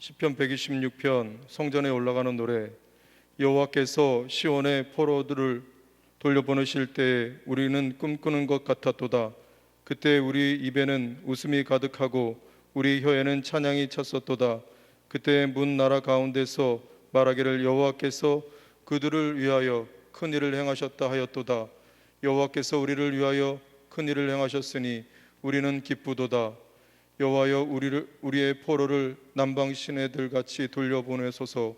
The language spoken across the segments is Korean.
시편 126편 성전에 올라가는 노래. 여호와께서 시온의 포로들을 돌려보내실 때 우리는 꿈꾸는 것 같았도다. 그때 우리 입에는 웃음이 가득하고 우리 혀에는 찬양이 찼었도다. 그때 문 나라 가운데서 말하기를 여호와께서 그들을 위하여 큰 일을 행하셨다 하였도다. 여호와께서 우리를 위하여 큰 일을 행하셨으니 우리는 기쁘도다. 여호와여 우리의 포로를 남방 시내들 같이 돌려보내소서.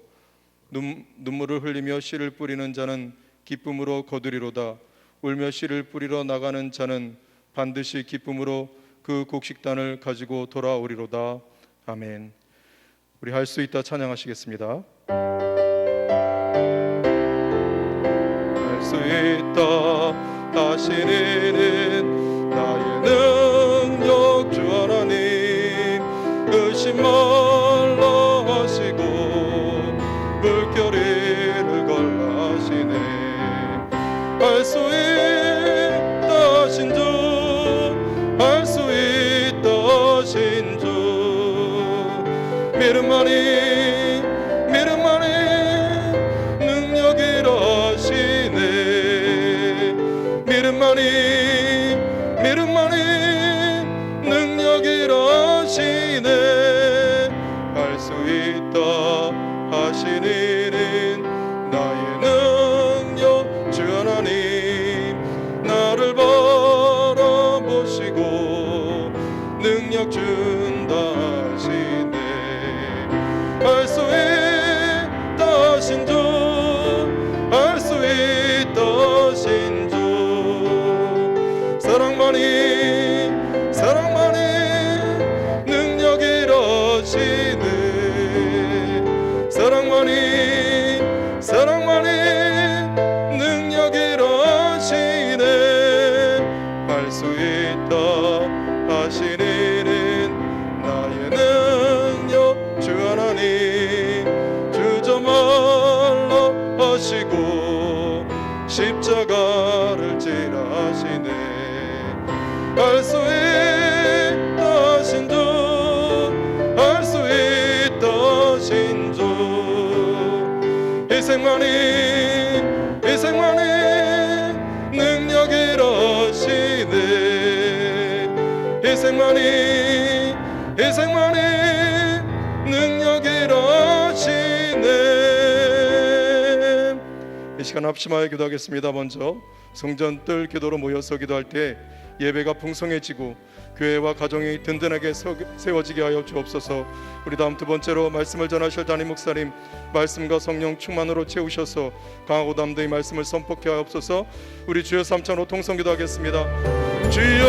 눈물을 흘리며 씨를 뿌리는 자는 기쁨으로 거두리로다. 울며 씨를 뿌리러 나가는 자는 반드시 기쁨으로 그 곡식단을 가지고 돌아오리로다. 아멘. 우리 할 수 있다 찬양하시겠습니다. 할 수 있다 다시는 나의 능력 주 하나님 의심 말라 하시고 물결이를 걸라 하시네. 할 수 있다 신주 할 수 있다 신주 믿음만이 능력이라 하시네. 믿음만이 능력이라 하시네. 할 수 있다 하시는 나의 능력 주 하나님 나를 바라보시고 능력 준다 하시네. 할 수 있다 신주 할 수 있다 신주 사랑만이 능력이라 하시네. 사랑만이 능력이라 하시네. 할 수 있다 하시는 나의 능력 주 하나님 주저 말라 하시고 십자가를 지라 하시네. 할 수 있다 신주 할 수 있다 신주 희생만이 능력이라 하시네. 희생만이 능력이라 하시네. 이 시간 합심하여 기도하겠습니다. 먼저 성전 뜰 기도로 모여서 기도할 때 예배가 풍성해지고 교회와 가정이 든든하게 세워지게 하여 주옵소서. 우리 다음 두 번째로 말씀을 전하실 담임 목사님 말씀과 성령 충만으로 채우셔서 강하고 담대히 말씀을 선포케 하옵소서. 우리 주여 삼창으로 통성 기도하겠습니다. 주여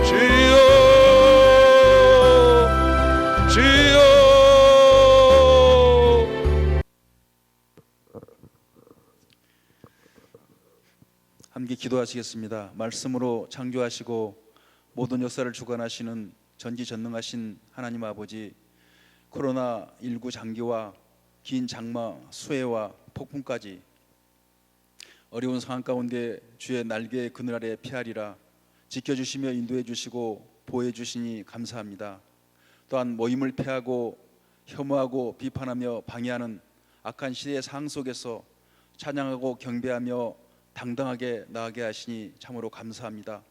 주여 주여. 함께 기도하시겠습니다. 말씀으로 창조하시고 모든 역사를 주관하시는 전지전능하신 하나님 아버지, 코로나19 장기와 긴 장마, 수해와 폭풍까지 어려운 상황 가운데 주의 날개의 그늘 아래 피하리라 지켜주시며 인도해 주시고 보호해 주시니 감사합니다. 또한 모임을 패하고 혐오하고 비판하며 방해하는 악한 시대의 상황 속에서 찬양하고 경배하며 당당하게 나아가게 하시니 참으로 감사합니다.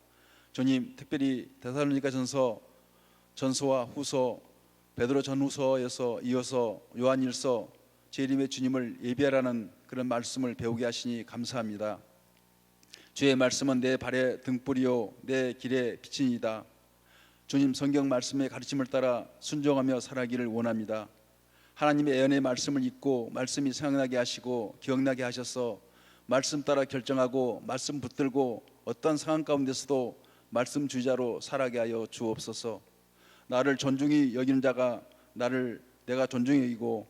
주님, 특별히 데살로니가전서 전서와 후서, 베드로 전후서에서 이어서 요한일서 재림의 주님을 예비하라는 그런 말씀을 배우게 하시니 감사합니다. 주의 말씀은 내 발의 등불이요 내 길의 빛이니이다. 주님 성경 말씀의 가르침을 따라 순종하며 살아가기를 원합니다. 하나님의 예언의 말씀을 읽고 말씀이 생각나게 하시고 기억나게 하셔서 말씀 따라 결정하고 말씀 붙들고 어떤 상황 가운데서도 말씀 주자로 살아가게 하여 주옵소서. 나를 존중히 여기는 자가 내가 존중히 여기고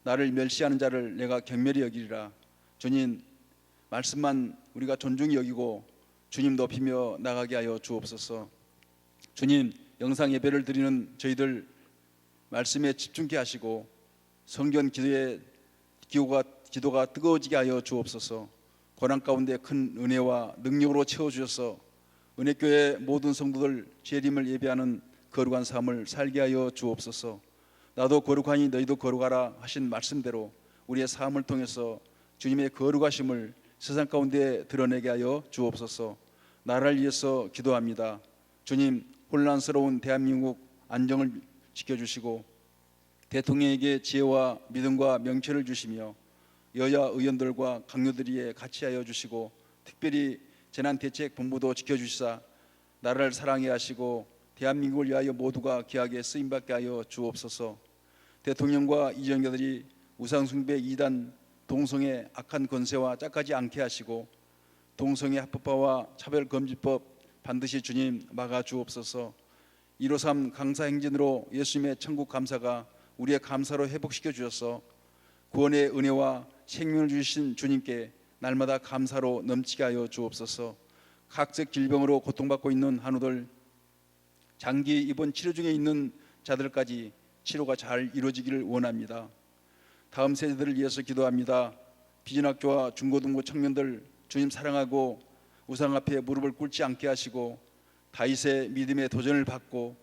나를 멸시하는 자를 내가 경멸히 여기리라. 주님, 말씀만 우리가 존중히 여기고 주님 높이며 나가게 하여 주옵소서. 주님, 영상 예배를 드리는 저희들 말씀에 집중케 하시고 성전 기도가 뜨거워지게 하여 주옵소서. 고난 가운데 큰 은혜와 능력으로 채워주셔서 은혜교회 모든 성도들 재림을 예배하는 거룩한 삶을 살게 하여 주옵소서. 나도 거룩하니 너희도 거룩하라 하신 말씀대로 우리의 삶을 통해서 주님의 거룩하심을 세상 가운데 드러내게 하여 주옵소서. 나라를 위해서 기도합니다. 주님, 혼란스러운 대한민국 안정을 지켜주시고 대통령에게 지혜와 믿음과 명철을 주시며 여야 의원들과 강요들이 같이 하여 주시고 특별히 재난대책본부도 지켜주시사 나라를 사랑해 하시고 대한민국을 위하여 모두가 귀하게 쓰임받게 하여 주옵소서. 대통령과 이정교들이 우상숭배 이단 동성애 악한 권세와 짝하지 않게 하시고 동성애 합법화와 차별금지법 반드시 주님 막아 주옵소서. 153 강사행진으로 예수님의 천국 감사가 우리의 감사로 회복시켜 주셔서 구원의 은혜와 생명을 주신 주님께 날마다 감사로 넘치게 하여 주옵소서. 각색 질병으로 고통받고 있는 한우들, 장기 입원 치료 중에 있는 자들까지 치료가 잘 이루어지기를 원합니다. 다음 세대들을 위해서 기도합니다. 비진학교와 중고등부 청년들 주님 사랑하고 우상 앞에 무릎을 꿇지 않게 하시고 다윗의 믿음의 도전을 받고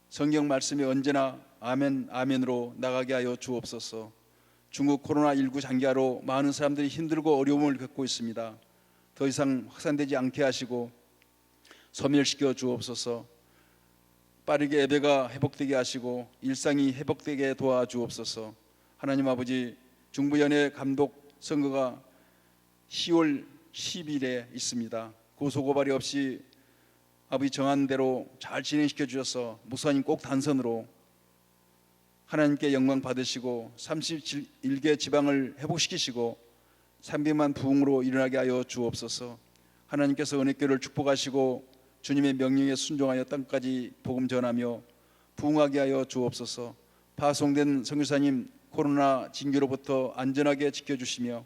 성경 말씀이 언제나 아멘 아멘으로 나가게 하여 주옵소서. 중국 코로나19 장기화로 많은 사람들이 힘들고 어려움을 겪고 있습니다. 더 이상 확산되지 않게 하시고 소멸시켜 주옵소서. 빠르게 예배가 회복되게 하시고 일상이 회복되게 도와주옵소서. 하나님 아버지, 중부연회 감독 선거가 10월 10일에 있습니다. 고소고발이 없이 아버지 정한 대로 잘 진행시켜 주셔서 목사님 꼭 단선으로 하나님께 영광 받으시고 31개 지방을 회복시키시고 300만 부흥으로 일어나게 하여 주옵소서. 하나님께서 은혜교를 축복하시고 주님의 명령에 순종하여 땅까지 복음 전하며 부흥하게 하여 주옵소서. 파송된 선교사님 코로나 징계로부터 안전하게 지켜주시며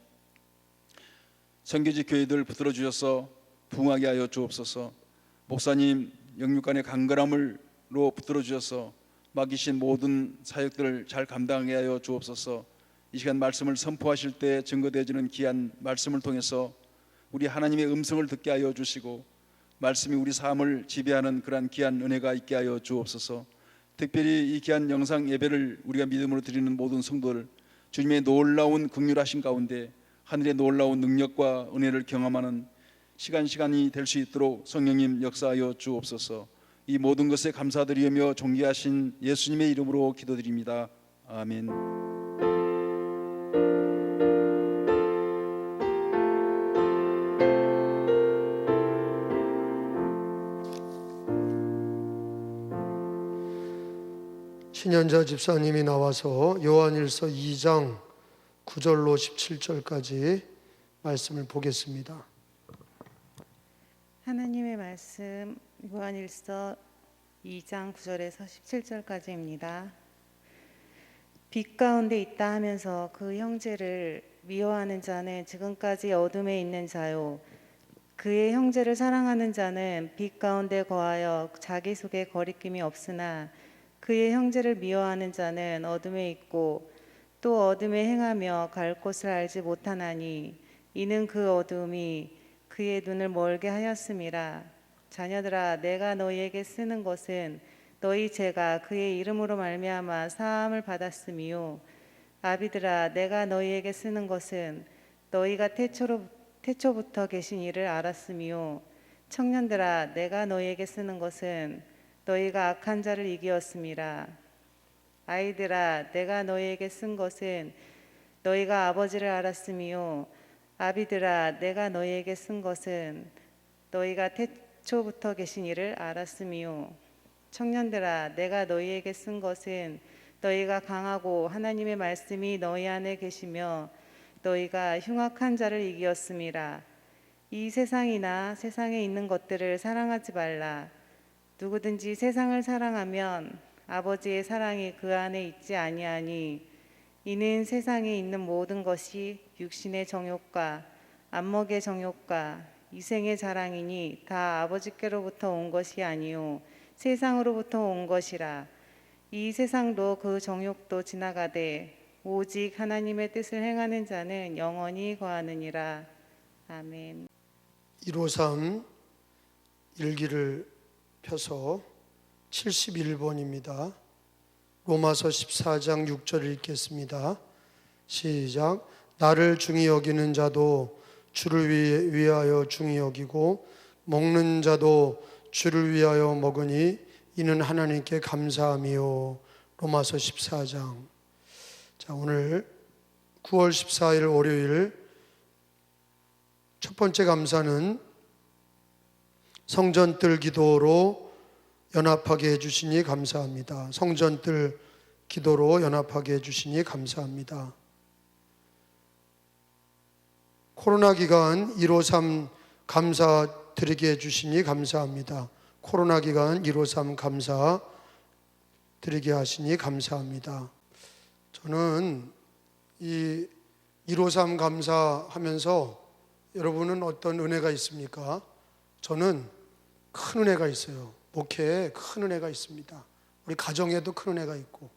선교지 교회들 붙들어 주셔서 부흥하게 하여 주옵소서. 목사님 영육간의 강건함으로 붙들어 주셔서 맡기신 모든 사역들을 잘 감당하게 하여 주옵소서. 이 시간 말씀을 선포하실 때 증거되어지는 귀한 말씀을 통해서 우리 하나님의 음성을 듣게 하여 주시고 말씀이 우리 삶을 지배하는 그러한 귀한 은혜가 있게 하여 주옵소서. 특별히 이 귀한 영상 예배를 우리가 믿음으로 드리는 모든 성도들 주님의 놀라운 긍휼하신 가운데 하늘의 놀라운 능력과 은혜를 경험하는 시간이 될 수 있도록 성령님 역사하여 주옵소서. 이 모든 것에 감사드리며 존귀하신 예수님의 이름으로 기도드립니다. 아멘. 신현자 집사님이 나와서 요한일서 2장 9절로 17절까지 말씀을 보겠습니다. 하나님의 말씀 요한일서 2장 9절에서 17절까지입니다. 빛 가운데 있다 하면서 그 형제를 미워하는 자는 지금까지 어둠에 있는 자요, 그의 형제를 사랑하는 자는 빛 가운데 거하여 자기 속에 거리낌이 없으나 그의 형제를 미워하는 자는 어둠에 있고 또 어둠에 행하며 갈 곳을 알지 못하나니 이는 그 어둠이 그의 눈을 멀게 하였음이라. 자녀들아, 내가 너희에게 쓰는 것은 너희 죄가 그의 이름으로 말미암아 사함을 받았음이요, 아비들아, 내가 너희에게 쓰는 것은 너희가 태초부터 계신 이를 알았음이요, 청년들아, 내가 너희에게 쓰는 것은 너희가 악한 자를 이기었음이라. 아이들아, 내가 너희에게 쓴 것은 너희가 아버지를 알았음이요, 아비들아, 내가 너희에게 쓴 것은 너희가 태초부터 계신 이를 알았음이요, 청년들아, 내가 너희에게 쓴 것은 너희가 강하고 하나님의 말씀이 너희 안에 계시며 너희가 흉악한 자를 이기었음이라. 이 세상이나 세상에 있는 것들을 사랑하지 말라. 누구든지 세상을 사랑하면 아버지의 사랑이 그 안에 있지 아니하니, 이는 세상에 있는 모든 것이 육신의 정욕과 안목의 정욕과 이생의 자랑이니 다 아버지께로부터 온 것이 아니요 세상으로부터 온 것이라. 이 세상도 그 정욕도 지나가되 오직 하나님의 뜻을 행하는 자는 영원히 거하느니라. 아멘. 153 일기를 펴서 71번입니다. 로마서 14장 6절 읽겠습니다. 시작. 나를 중히 여기는 자도 주를 위하여 중히 여기고 먹는 자도 주를 위하여 먹으니 이는 하나님께 감사함이요. 로마서 14장. 자, 오늘 9월 14일 월요일 첫 번째 감사는 성전뜰 기도로 연합하게 해주시니 감사합니다. 성전뜰 기도로 연합하게 해주시니 감사합니다. 코로나 기간 153 감사 드리게 해주시니 감사합니다. 코로나 기간 153 감사 드리게 하시니 감사합니다. 저는 이 153 감사하면서 여러분은 어떤 은혜가 있습니까? 저는 큰 은혜가 있어요. 목회에 큰 은혜가 있습니다. 우리 가정에도 큰 은혜가 있고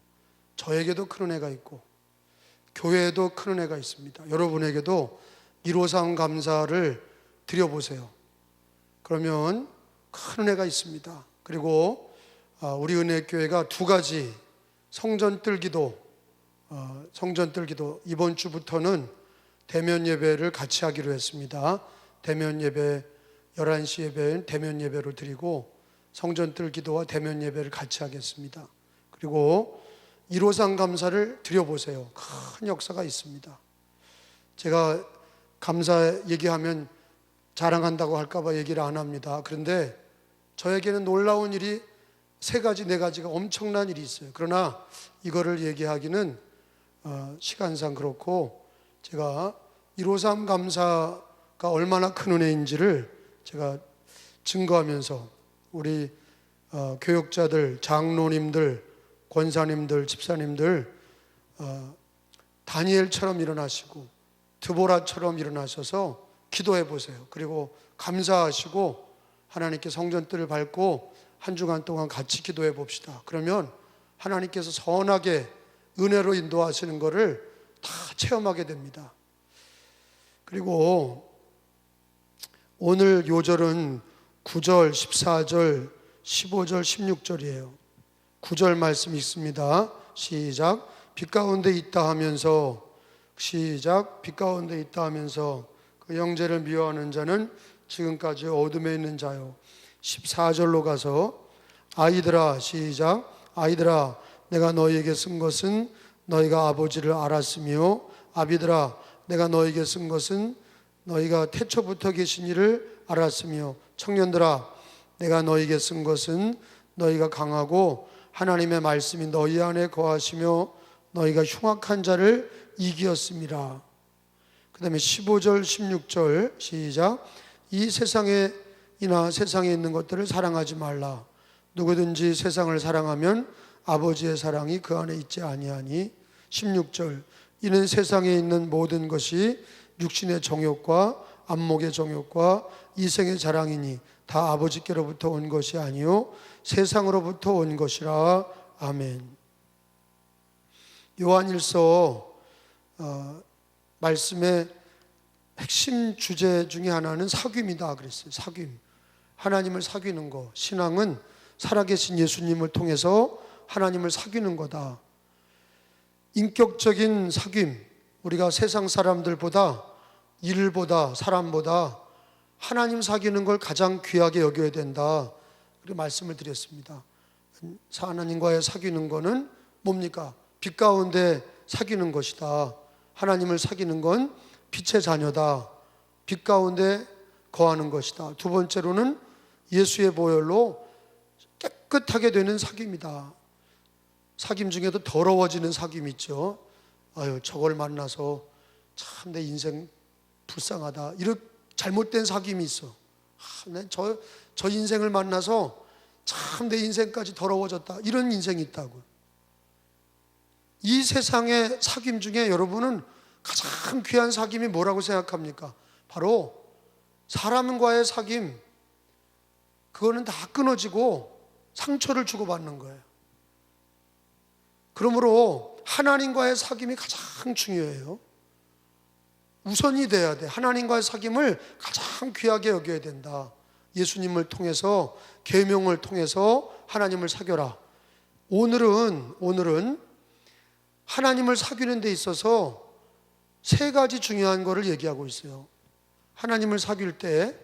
저에게도 큰 은혜가 있고 교회에도 큰 은혜가 있습니다. 여러분에게도 153 감사를 드려보세요. 그러면 큰 은혜가 있습니다. 그리고 우리 은혜교회가 두 가지 성전뜰 기도 이번 주부터는 대면 예배를 같이 하기로 했습니다. 대면 예배 11시 예배는 대면 예배로 드리고 성전뜰 기도와 대면 예배를 같이 하겠습니다. 그리고 153 감사를 드려보세요. 큰 역사가 있습니다. 제가 감사 얘기하면 자랑한다고 할까봐 얘기를 안 합니다. 그런데 저에게는 놀라운 일이 3가지, 4가지가 엄청난 일이 있어요. 그러나 이거를 얘기하기는 시간상 그렇고 제가 153 감사가 얼마나 큰 은혜인지를 제가 증거하면서 우리 교육자들, 장로님들, 권사님들, 집사님들 다니엘처럼 일어나시고 드보라처럼 일어나셔서 기도해 보세요. 그리고 감사하시고 하나님께 성전뜰을 밟고 한 주간 동안 같이 기도해 봅시다. 그러면 하나님께서 선하게 은혜로 인도하시는 것을 다 체험하게 됩니다. 그리고 오늘 요절은 9절, 14절, 15절, 16절이에요. 9절 말씀 읽습니다. 시작. 빛 가운데 있다 하면서 시작. 빛 가운데 있다 하면서 그 형제를 미워하는 자는 지금까지 어둠에 있는 자요. 14절로 가서 아이들아 시작. 아이들아 내가 너희에게 쓴 것은 너희가 아버지를 알았으며 아비들아 내가 너희에게 쓴 것은 너희가 태초부터 계신 이를 알았으며 청년들아 내가 너희에게 쓴 것은 너희가 강하고 하나님의 말씀이 너희 안에 거하시며 너희가 흉악한 자를 이기었음이라. 그 다음에 15절 16절 시작. 이 세상에이나 세상에 있는 것들을 사랑하지 말라. 누구든지 세상을 사랑하면 아버지의 사랑이 그 안에 있지 아니하니. 16절 이는 세상에 있는 모든 것이 육신의 정욕과 안목의 정욕과 이생의 자랑이니 다 아버지께로부터 온 것이 아니요 세상으로부터 온 것이라. 아멘. 요한일서 말씀의 핵심 주제 중에 하나는 사귐이다 그랬어요. 사귐. 하나님을 사귀는 거. 신앙은 살아계신 예수님을 통해서 하나님을 사귀는 거다. 인격적인 사귐. 우리가 세상 사람들보다 일보다 사람보다 하나님 사귀는 걸 가장 귀하게 여겨야 된다. 그렇게 말씀을 드렸습니다. 하나님과의 사귀는 거는 뭡니까? 빛 가운데 사귀는 것이다. 하나님을 사귀는 건 빛의 자녀다. 빛 가운데 거하는 것이다. 두 번째로는 예수의 보혈로 깨끗하게 되는 사귐이다. 사귐 중에도 더러워지는 사귐 있죠. 아유, 저걸 만나서 참 내 인생 불쌍하다. 이런 잘못된 사귐이 있어. 저 인생을 만나서 참 내 인생까지 더러워졌다. 이런 인생이 있다고. 이 세상의 사귐 중에 여러분은 가장 귀한 사귐이 뭐라고 생각합니까? 바로 사람과의 사귐. 그거는 다 끊어지고 상처를 주고받는 거예요. 그러므로 하나님과의 사귐이 가장 중요해요. 우선이 돼야 돼. 하나님과의 사귐을 가장 귀하게 여겨야 된다. 예수님을 통해서, 계명을 통해서 하나님을 사귀어라. 오늘은 하나님을 사귀는 데 있어서 세 가지 중요한 것을 얘기하고 있어요. 하나님을 사귈 때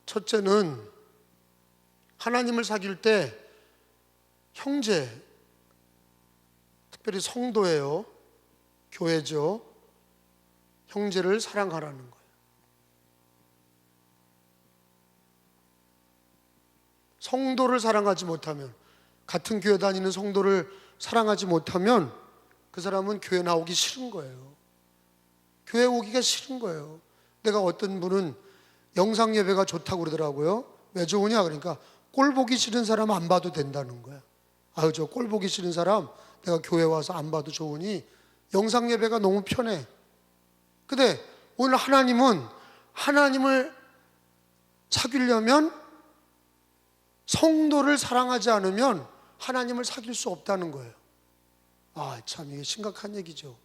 첫째는 하나님을 사귈 때 형제, 특별히 성도예요. 교회죠. 형제를 사랑하라는 거예요. 성도를 사랑하지 못하면, 같은 교회 다니는 성도를 사랑하지 못하면 그 사람은 교회 나오기 싫은 거예요. 교회 오기가 싫은 거예요. 내가 어떤 분은 영상 예배가 좋다고 그러더라고요. 왜 좋으냐 그러니까 꼴 보기 싫은 사람 안 봐도 된다는 거야. 아유, 저 꼴 보기 싫은 사람 내가 교회 와서 안 봐도 좋으니 영상 예배가 너무 편해. 근데 오늘 하나님은 하나님을 사귀려면 성도를 사랑하지 않으면 하나님을 사귈 수 없다는 거예요. 아, 참 이게 심각한 얘기죠.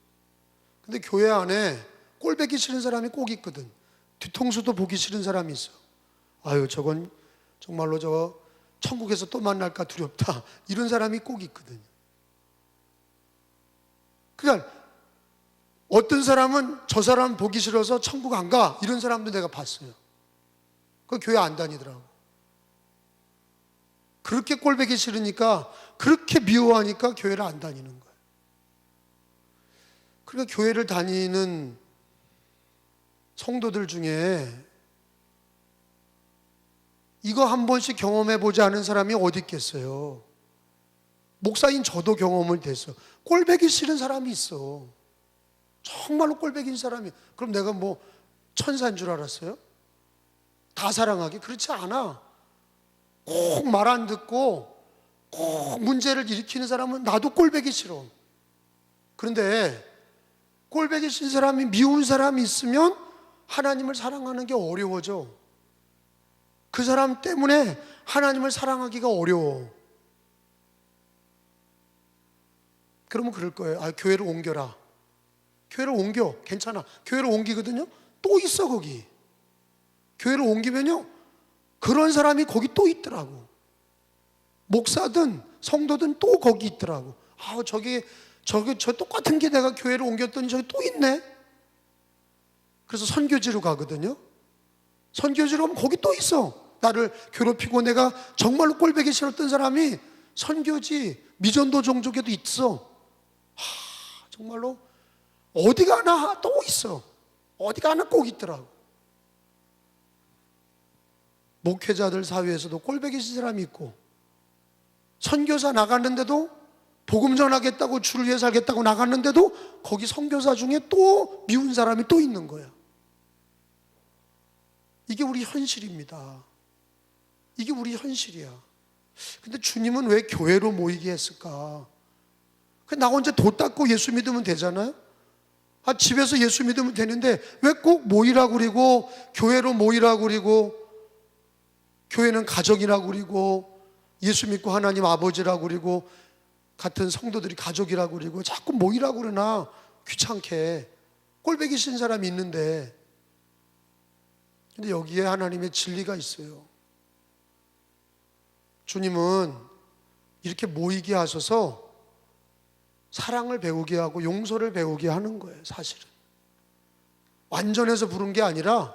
근데 교회 안에 꼴 보기 싫은 사람이 꼭 있거든. 뒤통수도 보기 싫은 사람이 있어. 아유, 저건 정말로 저 천국에서 또 만날까 두렵다. 이런 사람이 꼭 있거든요. 그러니까 어떤 사람은 저 사람 보기 싫어서 천국 안 가. 이런 사람도 내가 봤어요. 그 교회 안 다니더라고. 그렇게 꼴 보기 싫으니까, 그렇게 미워하니까 교회를 안 다니는 거예요. 그러니까 교회를 다니는 성도들 중에 이거 한 번씩 경험해 보지 않은 사람이 어디 있겠어요. 목사인 저도 경험을 됐어. 꼴 보기 싫은 사람이 있어. 정말로 꼴 보기 싫은 사람이. 그럼 내가 뭐 천사인 줄 알았어요? 다 사랑하기? 그렇지 않아. 꼭 말 안 듣고 꼭 문제를 일으키는 사람은 나도 꼴 보기 싫어. 그런데 꼴 보기 싫은 사람이, 미운 사람이 있으면 하나님을 사랑하는 게 어려워져. 그 사람 때문에 하나님을 사랑하기가 어려워. 그러면 그럴 거예요. 아, 교회를 옮겨라. 교회를 옮겨. 괜찮아. 교회를 옮기거든요. 또 있어 거기. 교회를 옮기면요, 그런 사람이 거기 또 있더라고. 목사든 성도든 또 거기 있더라고. 아, 저 똑같은 게 내가 교회를 옮겼더니 저기 또 있네. 그래서 선교지로 가거든요. 선교지로 가면 거기 또 있어. 나를 괴롭히고 내가 정말로 꼴 보기 싫었던 사람이 선교지 미전도 종족에도 있어. 정말로 어디 가나 또 있어. 어디 가나 꼭 있더라고. 목회자들 사회에서도 꼴 보기 싫은 사람이 있고, 선교사 나갔는데도, 복음 전하겠다고 주를 위해 살겠다고 나갔는데도 거기 선교사 중에 또 미운 사람이 또 있는 거야. 이게 우리 현실입니다. 이게 우리 현실이야. 근데 주님은 왜 교회로 모이게 했을까? 나 혼자 도 닦고 예수 믿으면 되잖아요. 집에서 예수 믿으면 되는데 왜 꼭 모이라고 그러고, 교회로 모이라고 그러고, 교회는 가족이라고 그러고, 예수 믿고 하나님 아버지라고 그러고, 같은 성도들이 가족이라고 그러고, 자꾸 모이라고 그러나 귀찮게. 꼴 보기 싫은 사람이 있는데. 근데 여기에 하나님의 진리가 있어요. 주님은 이렇게 모이게 하셔서 사랑을 배우게 하고 용서를 배우게 하는 거예요. 사실은 완전해서 부른 게 아니라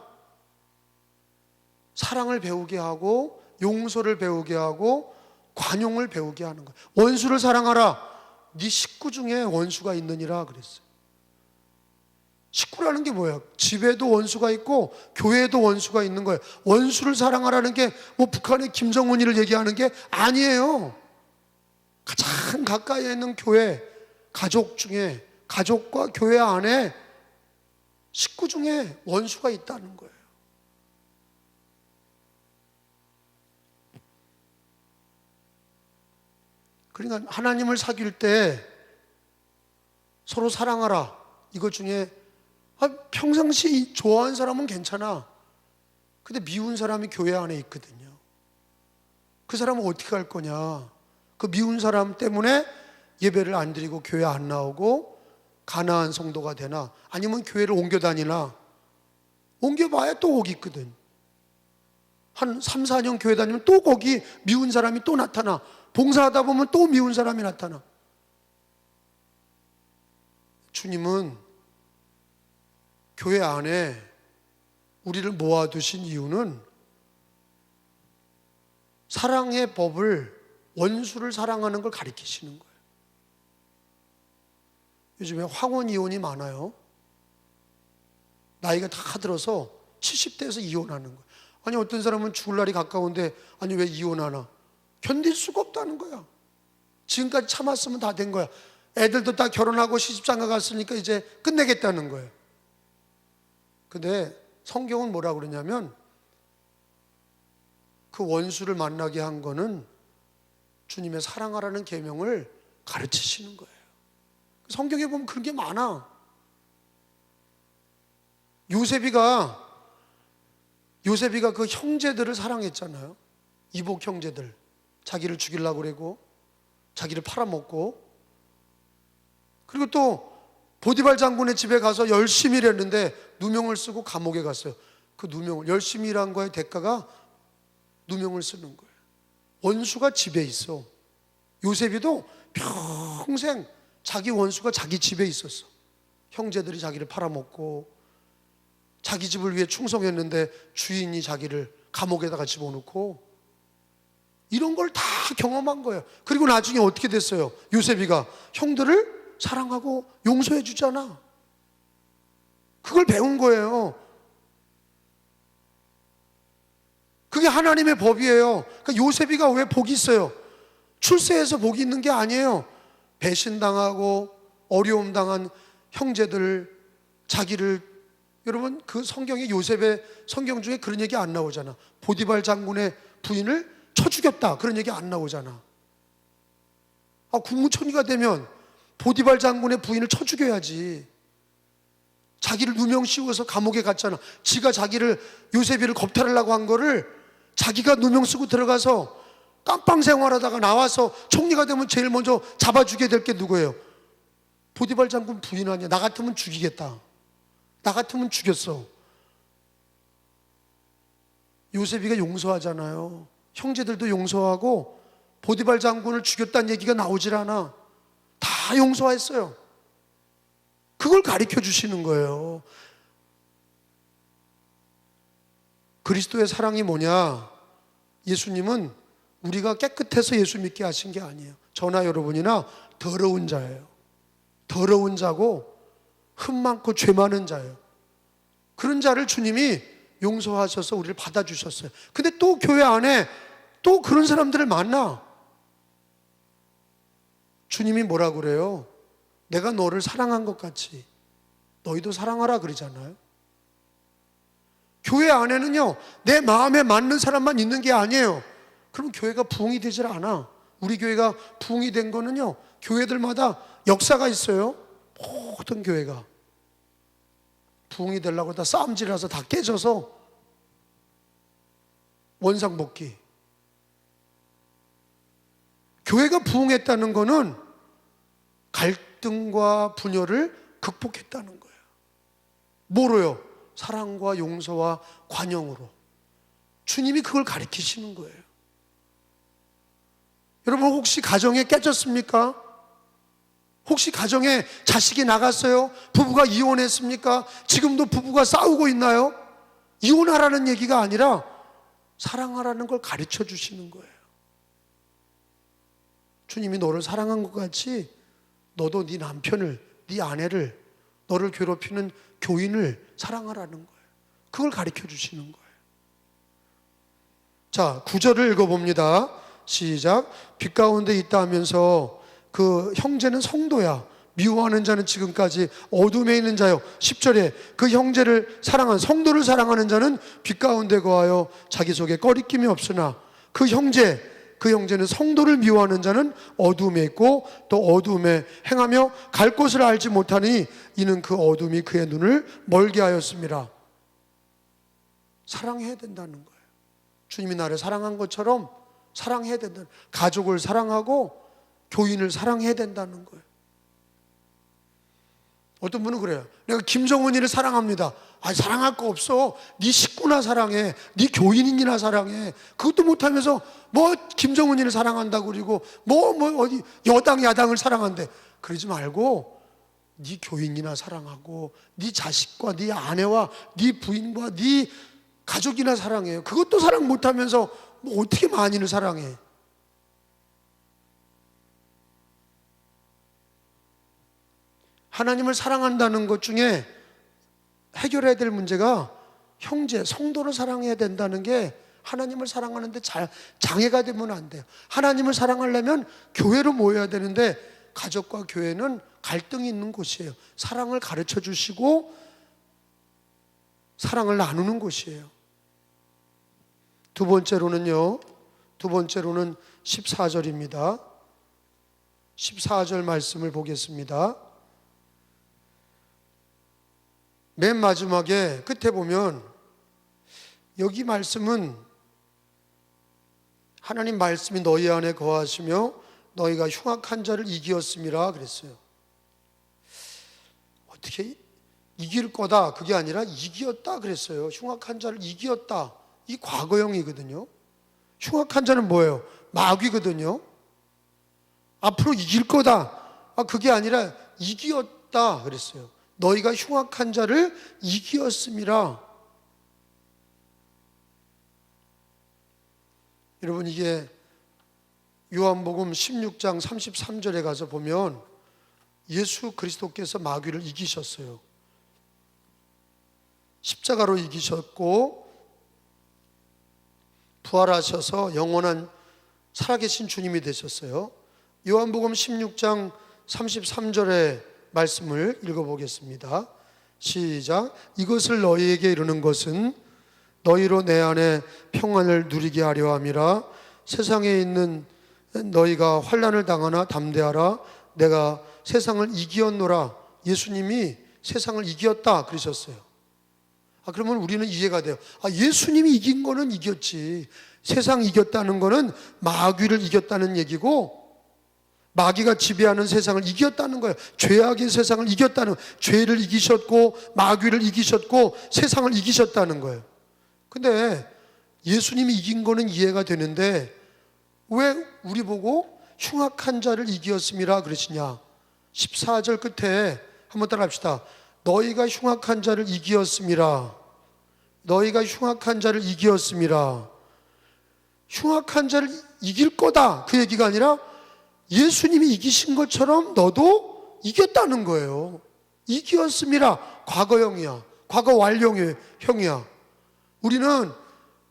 사랑을 배우게 하고 용서를 배우게 하고 관용을 배우게 하는 거예요. 원수를 사랑하라. 네 식구 중에 원수가 있느니라 그랬어요. 식구라는 게 뭐야? 집에도 원수가 있고 교회에도 원수가 있는 거예요. 원수를 사랑하라는 게 뭐 북한의 김정은이를 얘기하는 게 아니에요. 가장 가까이에 있는 교회, 가족 중에, 가족과 교회 안에 식구 중에 원수가 있다는 거예요. 그러니까 하나님을 사귈 때 서로 사랑하라. 이것 중에 평상시 좋아하는 사람은 괜찮아. 근데 미운 사람이 교회 안에 있거든요. 그 사람은 어떻게 할 거냐? 그 미운 사람 때문에 예배를 안 드리고 교회 안 나오고 가난한 성도가 되나, 아니면 교회를 옮겨 다니나. 옮겨봐야 또 거기 있거든. 한 3, 4년 교회 다니면 또 거기 미운 사람이 또 나타나. 봉사하다 보면 또 미운 사람이 나타나. 주님은 교회 안에 우리를 모아두신 이유는 사랑의 법을, 원수를 사랑하는 걸 가리키시는 거예요. 요즘에 황혼 이혼이 많아요. 나이가 다 들어서 70대에서 이혼하는 거예요. 아니 어떤 사람은 죽을 날이 가까운데 아니 왜 이혼하나? 견딜 수가 없다는 거야. 지금까지 참았으면 다 된 거야. 애들도 다 결혼하고 시집장가 갔으니까 이제 끝내겠다는 거예요. 근데 성경은 뭐라 그러냐면 그 원수를 만나게 한 거는 주님의 사랑하라는 계명을 가르치시는 거예요. 성경에 보면 그런 게 많아. 요셉이가 그 형제들을 사랑했잖아요. 이복 형제들. 자기를 죽이려고 그러고 자기를 팔아먹고, 그리고 또 보디발 장군의 집에 가서 열심히 일했는데 누명을 쓰고 감옥에 갔어요. 그 누명을, 열심히 일한 거의 대가가 누명을 쓰는 거예요. 원수가 집에 있어. 요셉이도 평생 자기 원수가 자기 집에 있었어. 형제들이 자기를 팔아먹고 자기 집을 위해 충성했는데 주인이 자기를 감옥에다가 집어넣고, 이런 걸 다 경험한 거예요. 그리고 나중에 어떻게 됐어요? 요셉이가 형들을 사랑하고 용서해 주잖아. 그걸 배운 거예요. 그게 하나님의 법이에요. 그러니까 요셉이가 왜 복이 있어요? 출세해서 복이 있는 게 아니에요. 배신당하고 어려움 당한 형제들, 자기를, 여러분 그 성경에 요셉의 성경 중에 그런 얘기 안 나오잖아. 보디발 장군의 부인을 쳐 죽였다, 그런 얘기 안 나오잖아. 국무총리가 되면 보디발 장군의 부인을 쳐 죽여야지. 자기를 누명 씌워서 감옥에 갔잖아. 지가 자기를, 요셉이를 겁탈하려고 한 거를 자기가 누명 쓰고 들어가서 깜빵 생활하다가 나와서 총리가 되면 제일 먼저 잡아주게 될 게 누구예요? 보디발 장군 부인 아니야. 나 같으면 죽이겠다. 나 같으면 죽였어. 요셉이가 용서하잖아요. 형제들도 용서하고 보디발 장군을 죽였다는 얘기가 나오질 않아. 다 용서했어요. 그걸 가르쳐 주시는 거예요. 그리스도의 사랑이 뭐냐? 예수님은 우리가 깨끗해서 예수 믿게 하신 게 아니에요. 저나 여러분이나 더러운 자예요. 더러운 자고 흠 많고 죄 많은 자예요. 그런 자를 주님이 용서하셔서 우리를 받아주셨어요. 근데 또 교회 안에 또 그런 사람들을 만나. 주님이 뭐라 그래요? 내가 너를 사랑한 것 같이 너희도 사랑하라 그러잖아요. 교회 안에는요, 내 마음에 맞는 사람만 있는 게 아니에요. 그럼 교회가 부흥이 되질 않아. 우리 교회가 부흥이 된 거는요, 교회들마다 역사가 있어요. 모든 교회가 부흥이 되려고 다 싸움질해서 다 깨져서 원상복귀. 교회가 부흥했다는 거는 갈등과 분열을 극복했다는 거예요. 뭐로요? 사랑과 용서와 관용으로. 주님이 그걸 가르치시는 거예요. 여러분 혹시 가정에 깨졌습니까? 혹시 가정에 자식이 나갔어요? 부부가 이혼했습니까? 지금도 부부가 싸우고 있나요? 이혼하라는 얘기가 아니라 사랑하라는 걸 가르쳐 주시는 거예요. 주님이 너를 사랑한 것 같이 너도 네 남편을, 네 아내를, 너를 괴롭히는 교인을 사랑하라는 거예요. 그걸 가르쳐 주시는 거예요. 자, 9절을 읽어봅니다. 시작. 빛 가운데 있다 하면서 그 형제는 성도야. 미워하는 자는 지금까지 어둠에 있는 자요. 10절에 그 형제를 사랑하는, 성도를 사랑하는 자는 빛 가운데 거하여 자기 속에 꺼리낌이 없으나 그 형제는 성도를 미워하는 자는 어둠에 있고 또 어둠에 행하며 갈 곳을 알지 못하니 이는 그 어둠이 그의 눈을 멀게 하였습니다. 사랑해야 된다는 거예요. 주님이 나를 사랑한 것처럼 사랑해야 된다는, 가족을 사랑하고 교인을 사랑해야 된다는 거예요. 어떤 분은 그래요. 내가 김정은이를 사랑합니다. 아, 사랑할 거 없어. 네 식구나 사랑해. 네 교인이나 사랑해. 그것도 못하면서 뭐 김정은이를 사랑한다고 그러고 뭐 어디 여당 야당을 사랑한대. 그러지 말고 네 교인이나 사랑하고 네 자식과 네 아내와 네 부인과 네 가족이나 사랑해요. 그것도 사랑 못하면서 뭐 어떻게 만인을 사랑해. 하나님을 사랑한다는 것 중에 해결해야 될 문제가 형제, 성도를 사랑해야 된다는 게 하나님을 사랑하는데 장애가 되면 안 돼요. 하나님을 사랑하려면 교회로 모여야 되는데 가족과 교회는 갈등이 있는 곳이에요. 사랑을 가르쳐 주시고 사랑을 나누는 곳이에요. 두 번째로는 14절입니다. 14절 말씀을 보겠습니다. 맨 마지막에 끝에 보면 여기 말씀은 하나님 말씀이 너희 안에 거하시며 너희가 흉악한 자를 이기었음이라 그랬어요. 어떻게 이길 거다 그게 아니라 이기었다 그랬어요. 흉악한 자를 이기었다. 이 과거형이거든요. 흉악한 자는 뭐예요? 마귀거든요. 앞으로 이길 거다. 그게 아니라 이기었다 그랬어요. 너희가 흉악한 자를 이기었음이라. 여러분, 이게 요한복음 16장 33절에 가서 보면 예수 그리스도께서 마귀를 이기셨어요. 십자가로 이기셨고 부활하셔서 영원한 살아계신 주님이 되셨어요. 요한복음 16장 33절에 말씀을 읽어보겠습니다. 시작. 이것을 너희에게 이르는 것은 너희로 내 안에 평안을 누리게 하려 함이라. 세상에 있는 너희가 환난을 당하나 담대하라. 내가 세상을 이기었노라. 예수님이 세상을 이겼다 그러셨어요. 그러면 우리는 이해가 돼요. 예수님이 이긴 거는 이겼지. 세상 이겼다는 거는 마귀를 이겼다는 얘기고, 마귀가 지배하는 세상을 이겼다는 거예요. 죄악의 세상을 이겼다는 거예요. 죄를 이기셨고 마귀를 이기셨고 세상을 이기셨다는 거예요. 근데 예수님이 이긴 거는 이해가 되는데 왜 우리 보고 흉악한 자를 이기었음이라 그러시냐. 14절 끝에 한번 따라합시다. 너희가 흉악한 자를 이기었음이라. 너희가 흉악한 자를 이기었음이라. 흉악한 자를 이길 거다 그 얘기가 아니라 예수님이 이기신 것처럼 너도 이겼다는 거예요. 이기었음이라. 과거형이야. 과거 완료형이야. 우리는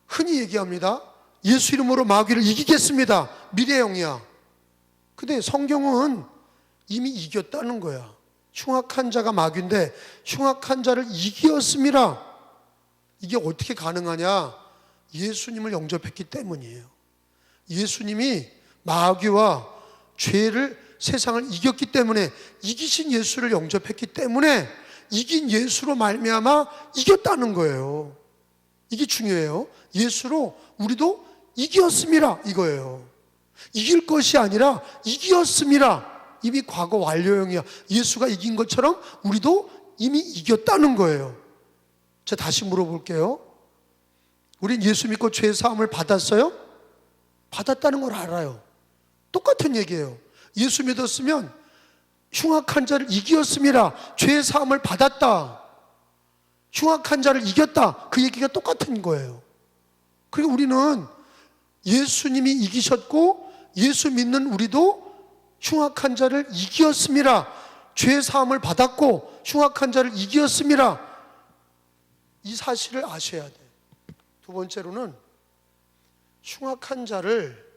흔히 얘기합니다. 예수 이름으로 마귀를 이기겠습니다. 미래형이야. 근데 성경은 이미 이겼다는 거야. 흉악한 자가 마귀인데 흉악한 자를 이기었음이라. 이게 어떻게 가능하냐? 예수님을 영접했기 때문이에요. 예수님이 마귀와 죄를 세상을 이겼기 때문에, 이기신 예수를 영접했기 때문에 이긴 예수로 말미암아 이겼다는 거예요. 이게 중요해요. 예수로 우리도 이기었음이라 이거예요. 이길 것이 아니라 이기었음이라. 이미 과거 완료형이야. 예수가 이긴 것처럼 우리도 이미 이겼다는 거예요. 제가 다시 물어볼게요. 우린 예수 믿고 죄 사함을 받았어요? 받았다는 걸 알아요. 똑같은 얘기예요. 예수 믿었으면 흉악한 자를 이기었음이라. 죄 사함을 받았다. 흉악한 자를 이겼다. 그 얘기가 똑같은 거예요. 그리고 우리는 예수님이 이기셨고 예수 믿는 우리도 흉악한 자를 이기었음이라. 죄 사함을 받았고 흉악한 자를 이기었음이라. 이 사실을 아셔야 돼요. 두 번째로는 흉악한 자를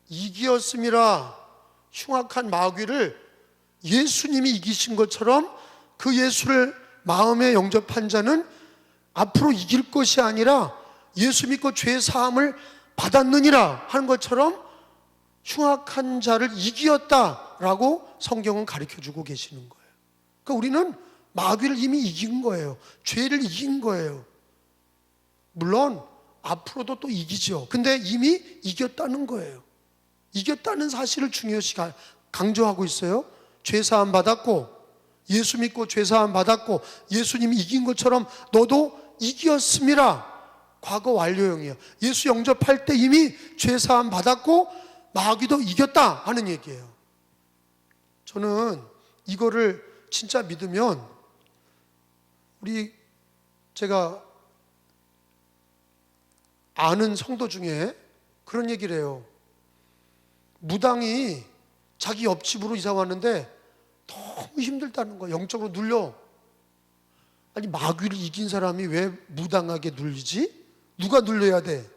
이기었음이라. 흉악한 마귀를 예수님이 이기신 것처럼 그 예수를 마음에 영접한 자는 앞으로 이길 것이 아니라 예수 믿고 죄 사함을 받았느니라 하는 것처럼 흉악한 자를 이기었다라고 성경은 가르쳐주고 계시는 거예요. 그러니까 우리는 마귀를 이미 이긴 거예요. 죄를 이긴 거예요. 물론 앞으로도 또 이기죠. 근데 이미 이겼다는 거예요. 이겼다는 사실을 중요시 강조하고 있어요. 죄사함 받았고, 예수 믿고 죄사함 받았고, 예수님이 이긴 것처럼 너도 이겼음이라. 과거 완료형이에요. 예수 영접할 때 이미 죄사함 받았고 마귀도 이겼다 하는 얘기예요. 저는 이거를 진짜 믿으면 제가 아는 성도 중에 그런 얘기를 해요. 무당이 자기 옆집으로 이사 왔는데 너무 힘들다는 거야. 영적으로 눌려. 아니, 마귀를 이긴 사람이 왜 무당하게 눌리지? 누가 눌려야 돼?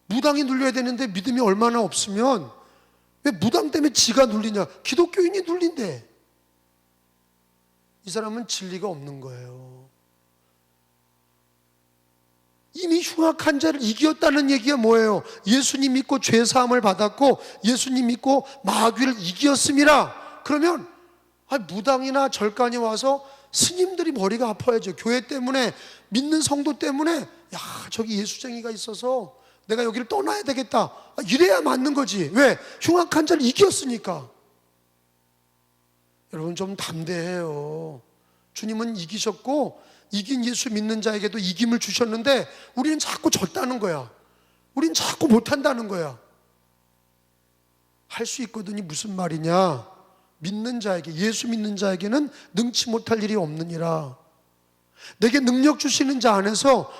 무당이 눌려야 되는데 믿음이 얼마나 없으면 왜 무당 때문에 지가 눌리냐? 기독교인이 눌린대. 이 사람은 진리가 없는 거예요. 이미 흉악한 자를 이겼다는 얘기가 뭐예요? 예수님 믿고 죄사함을 받았고 예수님 믿고 마귀를 이겼음이라. 그러면 무당이나 절간이 와서 스님들이 머리가 아파야죠. 교회 때문에, 믿는 성도 때문에, 야, 저기 예수쟁이가 있어서 내가 여기를 떠나야 되겠다, 이래야 맞는 거지. 왜? 흉악한 자를 이겼으니까. 여러분 좀 담대해요. 주님은 이기셨고 이긴 예수 믿는 자에게도 이김을 주셨는데 우리는 자꾸 졌다는 거야. 우리는 자꾸 못한다는 거야. 할 수 있거든요. 무슨 말이냐? 믿는 자에게, 예수 믿는 자에게는 능치 못할 일이 없느니라. 내게 능력 주시는 자 안에서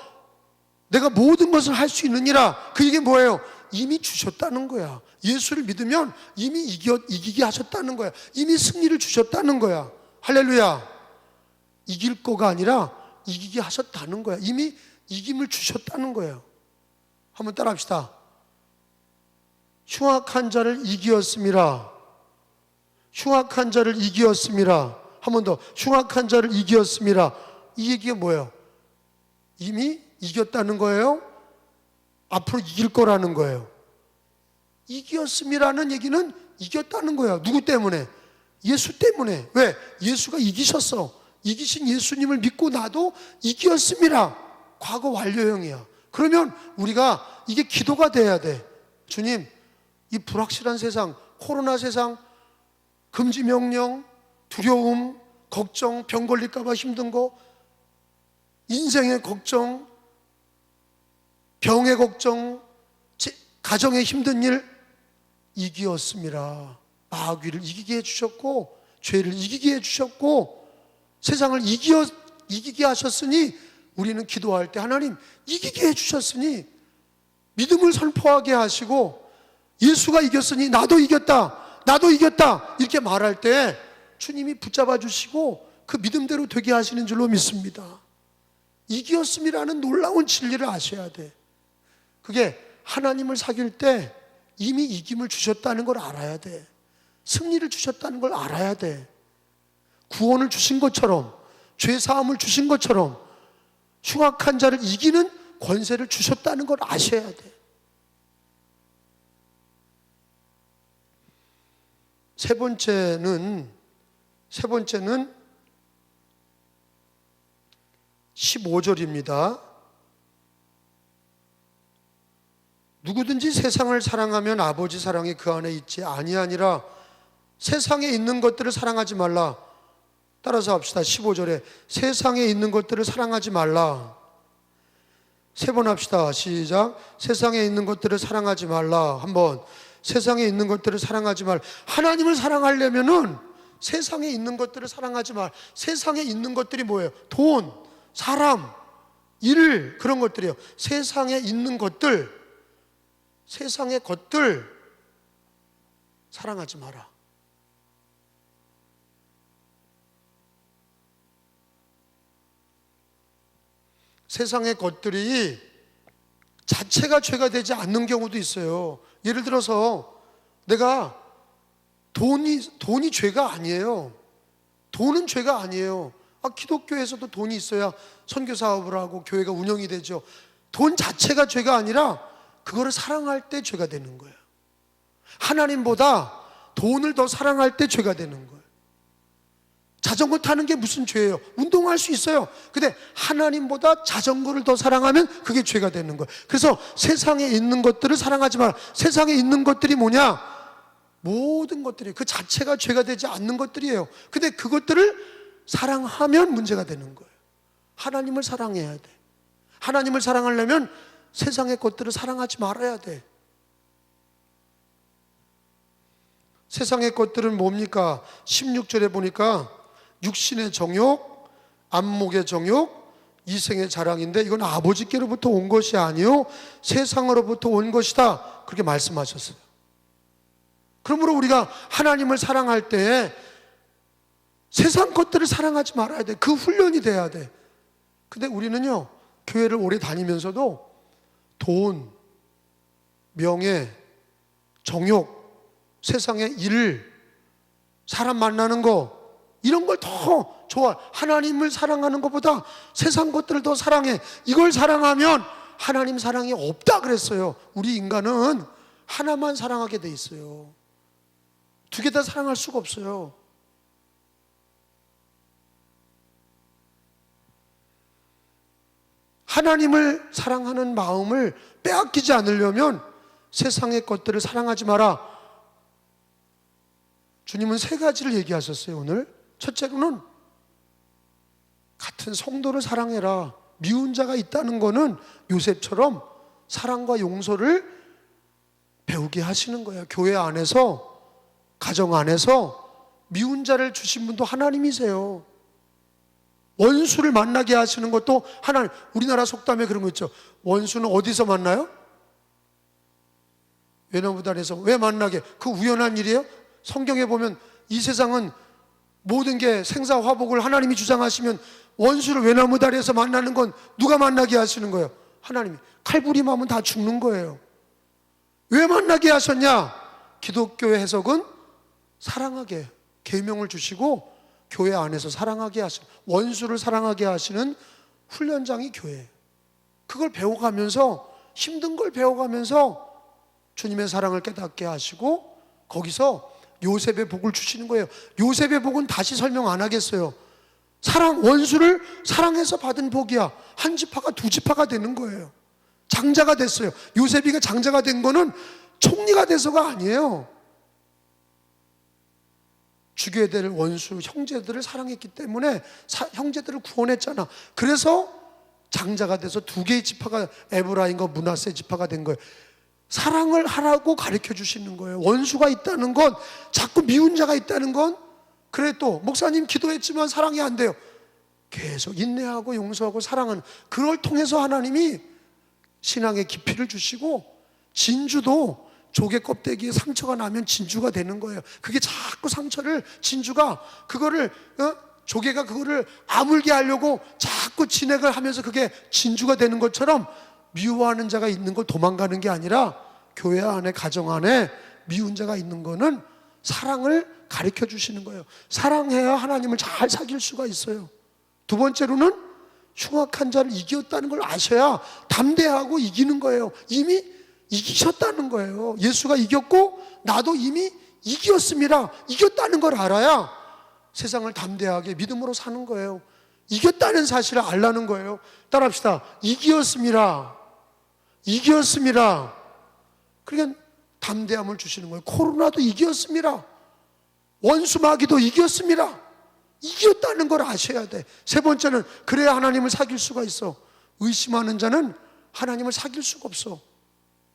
내가 모든 것을 할 수 있느니라. 그 얘기 뭐예요? 이미 주셨다는 거야. 예수를 믿으면 이미 이기게 하셨다는 거야. 이미 승리를 주셨다는 거야. 할렐루야. 이길 거가 아니라 이기게 하셨다는 거야. 이미 이김을 주셨다는 거예요. 한번 따라 합시다. 흉악한 자를 이기었음이라. 흉악한 자를 이기었음이라. 한 번 더. 흉악한 자를 이기었음이라. 이 얘기가 뭐예요? 이미 이겼다는 거예요? 앞으로 이길 거라는 거예요. 이기었음이라는 얘기는 이겼다는 거야. 누구 때문에? 예수 때문에. 왜? 예수가 이기셨어. 이기신 예수님을 믿고 나도 이기었음이라. 과거 완료형이야. 그러면 우리가 이게 기도가 돼야 돼. 주님, 이 불확실한 세상, 코로나 세상, 금지 명령, 두려움, 걱정, 병 걸릴까 봐 힘든 거, 인생의 걱정, 병의 걱정, 가정의 힘든 일, 이기었음이라. 마귀를 이기게 해주셨고 죄를 이기게 해주셨고 세상을 이기게 하셨으니 우리는 기도할 때 하나님 이기게 해주셨으니 믿음을 선포하게 하시고 예수가 이겼으니 나도 이겼다, 나도 이겼다 이렇게 말할 때 주님이 붙잡아 주시고 그 믿음대로 되게 하시는 줄로 믿습니다. 이기었음이라는 놀라운 진리를 아셔야 돼. 그게 하나님을 사귈 때 이미 이김을 주셨다는 걸 알아야 돼. 승리를 주셨다는 걸 알아야 돼. 구원을 주신 것처럼, 죄사함을 주신 것처럼 흉악한 자를 이기는 권세를 주셨다는 걸 아셔야 돼. 세 번째는 15절입니다. 누구든지 세상을 사랑하면 아버지 사랑이 그 안에 있지 아니하니라. 세상에 있는 것들을 사랑하지 말라. 따라서 합시다. 15절에 세상에 있는 것들을 사랑하지 말라. 세 번 합시다. 시작. 세상에 있는 것들을 사랑하지 말라. 한번. 세상에 있는 것들을 사랑하지 말. 하나님을 사랑하려면은 세상에 있는 것들을 사랑하지 말. 세상에 있는 것들이 뭐예요? 돈, 사람, 일, 그런 것들이에요. 세상에 있는 것들, 세상의 것들 사랑하지 마라. 세상의 것들이 자체가 죄가 되지 않는 경우도 있어요. 예를 들어서 내가 돈이 죄가 아니에요. 돈은 죄가 아니에요. 기독교에서도 돈이 있어야 선교 사업을 하고 교회가 운영이 되죠. 돈 자체가 죄가 아니라 그거를 사랑할 때 죄가 되는 거예요. 하나님보다 돈을 더 사랑할 때 죄가 되는 거예요. 자전거 타는 게 무슨 죄예요? 운동할 수 있어요. 근데 하나님보다 자전거를 더 사랑하면 그게 죄가 되는 거예요. 그래서 세상에 있는 것들을 사랑하지 마라. 세상에 있는 것들이 뭐냐? 모든 것들이 그 자체가 죄가 되지 않는 것들이에요. 근데 그것들을 사랑하면 문제가 되는 거예요. 하나님을 사랑해야 돼. 하나님을 사랑하려면 세상의 것들을 사랑하지 말아야 돼. 세상의 것들은 뭡니까? 16절에 보니까 육신의 정욕, 안목의 정욕, 이생의 자랑인데 이건 아버지께로부터 온 것이 아니요 세상으로부터 온 것이다. 그렇게 말씀하셨어요. 그러므로 우리가 하나님을 사랑할 때 세상 것들을 사랑하지 말아야 돼. 그 훈련이 돼야 돼. 근데 우리는요, 교회를 오래 다니면서도 돈, 명예, 정욕, 세상의 일, 사람 만나는 거 이런 걸 더 좋아. 하나님을 사랑하는 것보다 세상 것들을 더 사랑해. 이걸 사랑하면 하나님 사랑이 없다 그랬어요. 우리 인간은 하나만 사랑하게 돼 있어요. 두 개 다 사랑할 수가 없어요. 하나님을 사랑하는 마음을 빼앗기지 않으려면 세상의 것들을 사랑하지 마라. 주님은 세 가지를 얘기하셨어요, 오늘. 첫째로는 같은 성도를 사랑해라. 미운 자가 있다는 거는 요셉처럼 사랑과 용서를 배우게 하시는 거예요. 교회 안에서, 가정 안에서 미운 자를 주신 분도 하나님이세요. 원수를 만나게 하시는 것도 하나님. 우리나라 속담에 그런 거 있죠. 원수는 어디서 만나요? 외나무다리에서. 왜 만나게? 그 우연한 일이에요? 성경에 보면 이 세상은 모든 게 생사화복을 하나님이 주장하시면 원수를 외나무다리에서 만나는 건 누가 만나게 하시는 거예요? 하나님이. 칼부림하면 다 죽는 거예요. 왜 만나게 하셨냐? 기독교의 해석은 사랑하게 계명을 주시고 교회 안에서 사랑하게 하시는, 원수를 사랑하게 하시는 훈련장이 교회예요. 그걸 배워가면서, 힘든 걸 배워가면서 주님의 사랑을 깨닫게 하시고 거기서 요셉의 복을 주시는 거예요. 요셉의 복은 다시 설명 안 하겠어요. 원수를 사랑해서 받은 복이야. 한 지파가 두 지파가 되는 거예요. 장자가 됐어요. 요셉이가 장자가 된 거는 총리가 돼서가 아니에요. 죽여야 될 원수 형제들을 사랑했기 때문에 형제들을 구원했잖아. 그래서 장자가 돼서 두 개의 지파가, 에브라임과 므낫세 지파가 된 거예요. 사랑을 하라고 가르쳐 주시는 거예요. 원수가 있다는 건, 자꾸 미운 자가 있다는 건, 그래 또 목사님 기도했지만 사랑이 안 돼요. 계속 인내하고 용서하고 사랑하는, 그걸 통해서 하나님이 신앙의 깊이를 주시고, 진주도 조개 껍데기에 상처가 나면 진주가 되는 거예요. 그게 자꾸 상처를, 진주가 그거를 조개가 그거를 아물게 하려고 자꾸 진액을 하면서 그게 진주가 되는 것처럼, 미워하는 자가 있는 걸 도망가는 게 아니라 교회 안에, 가정 안에 미운 자가 있는 거는 사랑을 가르쳐 주시는 거예요. 사랑해야 하나님을 잘 사귈 수가 있어요. 두 번째로는 흉악한 자를 이겼다는 걸 아셔야 담대하고 이기는 거예요. 이미 이기셨다는 거예요. 예수가 이겼고 나도 이미 이겼습니다. 이겼다는 걸 알아야 세상을 담대하게 믿음으로 사는 거예요. 이겼다는 사실을 알라는 거예요. 따라합시다. 이겼습니다. 이겼습니다. 그러니까 담대함을 주시는 거예요. 코로나도 이겼습니다. 원수 마귀도 이겼습니다. 이겼다는 걸 아셔야 돼. 세 번째는 그래야 하나님을 사귈 수가 있어. 의심하는 자는 하나님을 사귈 수가 없어.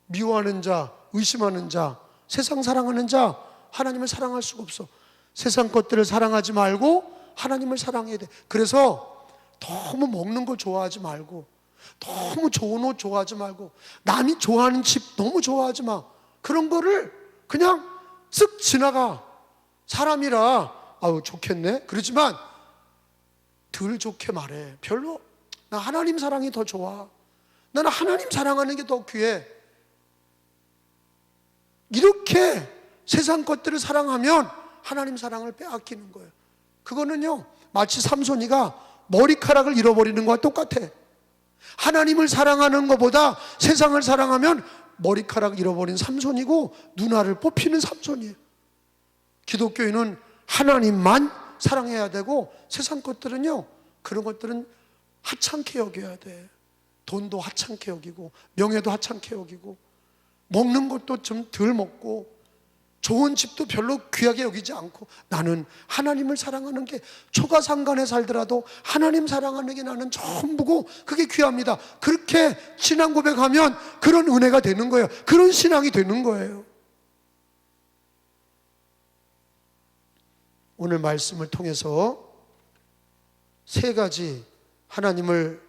미워하는 자, 의심하는 자, 세상 사랑하는 자, 하나님을 사랑할 수가 없어. 세상 것들을 사랑하지 말고 하나님을 사랑해야 돼. 그래서 너무 먹는 거 좋아하지 말고, 너무 좋은 옷 좋아하지 말고, 남이 좋아하는 집 너무 좋아하지 마. 그런 거를 그냥 쓱 지나가. 사람이라 아우 좋겠네 그러지만 덜 좋게 말해. 별로 나 하나님 사랑이 더 좋아. 나는 하나님 사랑하는 게 더 귀해. 이렇게 세상 것들을 사랑하면 하나님 사랑을 빼앗기는 거예요. 그거는요 마치 삼손이가 머리카락을 잃어버리는 거와 똑같아. 하나님을 사랑하는 것보다 세상을 사랑하면 머리카락 잃어버린 삼손이고 누나를 뽑히는 삼손이에요. 기독교인은 하나님만 사랑해야 되고, 세상 것들은요, 그런 것들은 하찮게 여겨야 돼. 돈도 하찮게 여기고, 명예도 하찮게 여기고, 먹는 것도 좀 덜 먹고, 좋은 집도 별로 귀하게 여기지 않고, 나는 하나님을 사랑하는 게, 초가상간에 살더라도 하나님 사랑하는 게 나는 전부고 그게 귀합니다. 그렇게 신앙 고백하면 그런 은혜가 되는 거예요. 그런 신앙이 되는 거예요. 오늘 말씀을 통해서 세 가지, 하나님을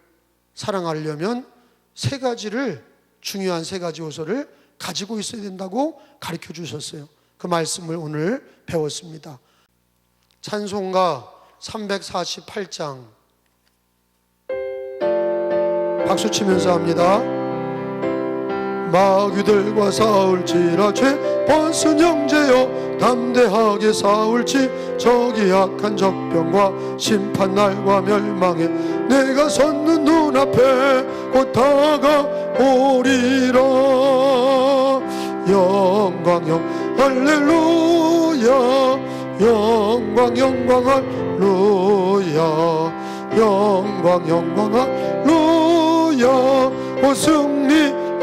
사랑하려면 세 가지를, 중요한 세 가지 요소를 가지고 있어야 된다고 가르쳐 주셨어요. 그 말씀을 오늘 배웠습니다. 찬송가 348장 박수 치면서 합니다. 마귀들과 싸울지라 죄 벗은 형제여, 담대하게 싸울지 저기 악한 적병과 심판날과 멸망에 내가 섰는 눈앞에 곧 다가오리라. 영광 할렐루야, 영광 할렐루야, 영광 할렐루야. 오 승리하리라.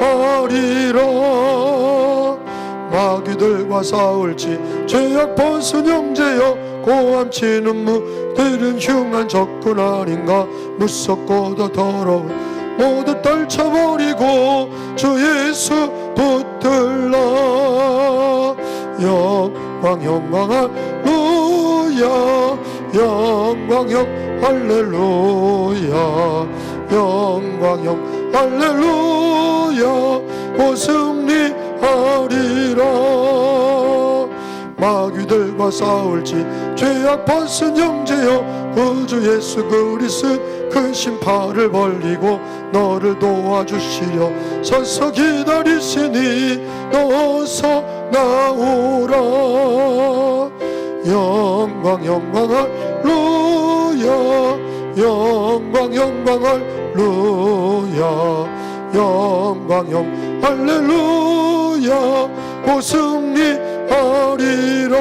마귀들과 싸울지 죄악 벗은 형제여, 고함치는 무들은 흉한 적군 아닌가. 무섭고도 더러운 모두 떨쳐버리고 주 예수 붙들라. 영광 할렐루야, 영광 할렐루야, 영광 할렐루야. 오 승리하리라. 마귀들과 싸울지 죄악 벗은 형제여, 구주 예수 그리스도 그 심판을 벌리고 너를 도와주시려 서서 기다리시니 너 어서 나오라. 영광 할렐루야, 영광 할렐루야, 영광 할렐루야. 오 승리하리라.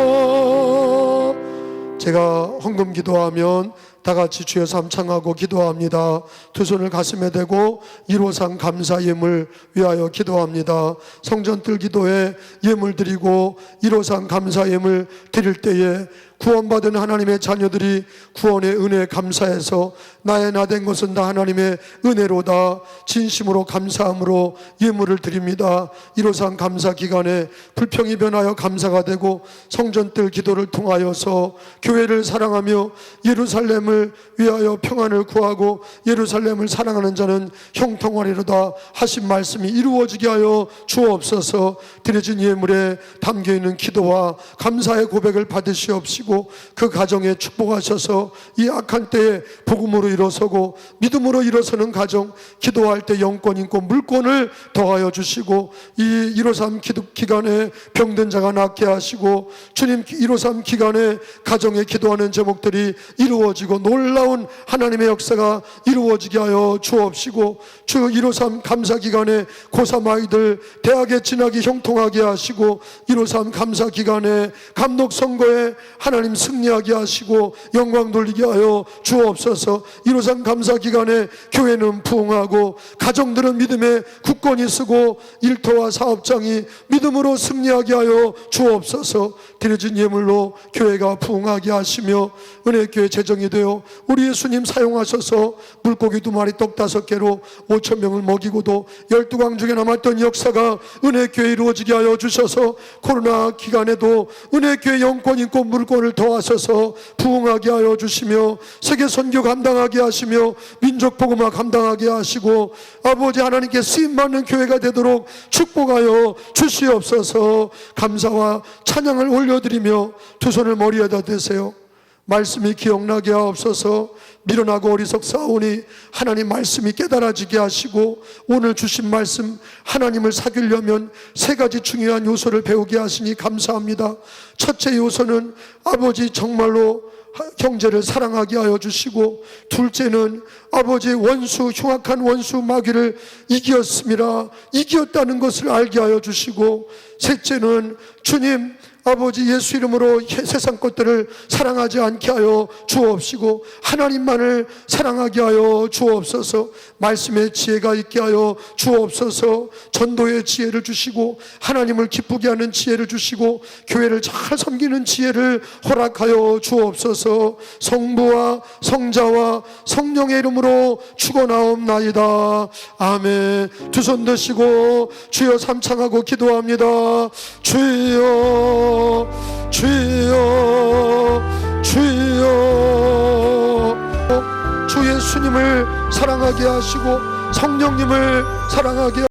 제가 헌금 기도하면 다 같이 주여 삼창하고 기도합니다. 두 손을 가슴에 대고 153 감사 예물 위하여 기도합니다. 성전뜰 기도에 예물 드리고 153 감사 예물 드릴 때에 구원받은 하나님의 자녀들이 구원의 은혜에 감사해서 나의 나 된 것은 다 하나님의 은혜로다 진심으로 감사함으로 예물을 드립니다. 153 감사 기간에 불평이 변하여 감사가 되고 성전뜰 기도를 통하여서 교회를 사랑하며 예루살렘을 위하여 평안을 구하고 예루살렘을 사랑하는 자는 형통하리로다 하신 말씀이 이루어지게 하여 주옵소서. 드려진 예물에 담겨있는 기도와 감사의 고백을 받으시옵시고 그 가정에 축복하셔서 이 악한 때에 복음으로 일어서고 믿음으로 일어서는 가정, 기도할 때 영권 있고 물권을 더하여 주시고 이 153 기간에 병든 자가 낫게 하시고 주님 153 기간에 가정에 기도하는 제목들이 이루어지고 놀라운 하나님의 역사가 이루어지게 하여 주옵시고 주 153 감사 기간에 고3 아이들 대학에 진학이 형통하게 하시고 153 감사 기간에 감독 선거에 하나님 승리하게 하시고 영광 돌리게 하여 주옵소서. 153 감사 기간에 교회는 부흥하고 가정들은 믿음의 굳건히 쓰고 일터와 사업장이 믿음으로 승리하게 하여 주옵소서. 드려진 예물로 교회가 부흥하게 하시며 은혜교회 재정이 되어 우리 예수님 사용하셔서 물고기 2마리 떡 5개로 5,000명을 먹이고도 12광 중에 남았던 역사가 은혜교회 이루어지게 하여 주셔서 코로나 기간에도 은혜교회 영권 있고 물권을 더하셔서 부흥하게 하여 주시며 세계 선교 감당하게 하시며 민족 복음화 감당하게 하시고 아버지 하나님께 쓰임받는 교회가 되도록 축복하여 주시옵소서. 감사와 찬양을 올려드리며 두 손을 머리에다 대세요. 말씀이 기억나게 하옵소서. 미련하고 어리석사오니 하나님 말씀이 깨달아지게 하시고 오늘 주신 말씀 하나님을 사귀려면 세 가지 중요한 요소를 배우게 하시니 감사합니다. 첫째 요소는 아버지 정말로 형제를 사랑하게 하여 주시고 둘째는 아버지의 원수 흉악한 원수 마귀를 이겼습니다. 이겼다는 것을 알게 하여 주시고 셋째는 주님 아버지 예수 이름으로 세상 것들을 사랑하지 않게 하여 주옵시고 하나님만을 사랑하게 하여 주옵소서. 말씀의 지혜가 있게 하여 주옵소서. 전도의 지혜를 주시고 하나님을 기쁘게 하는 지혜를 주시고 교회를 잘 섬기는 지혜를 허락하여 주옵소서. 성부와 성자와 성령의 이름으로 축원하옵나이다. 아멘. 두 손 드시고 주여 삼창하고 기도합니다. 주여 주여 주여. 주 예수님을 사랑하게 하시고 성령님을 사랑하게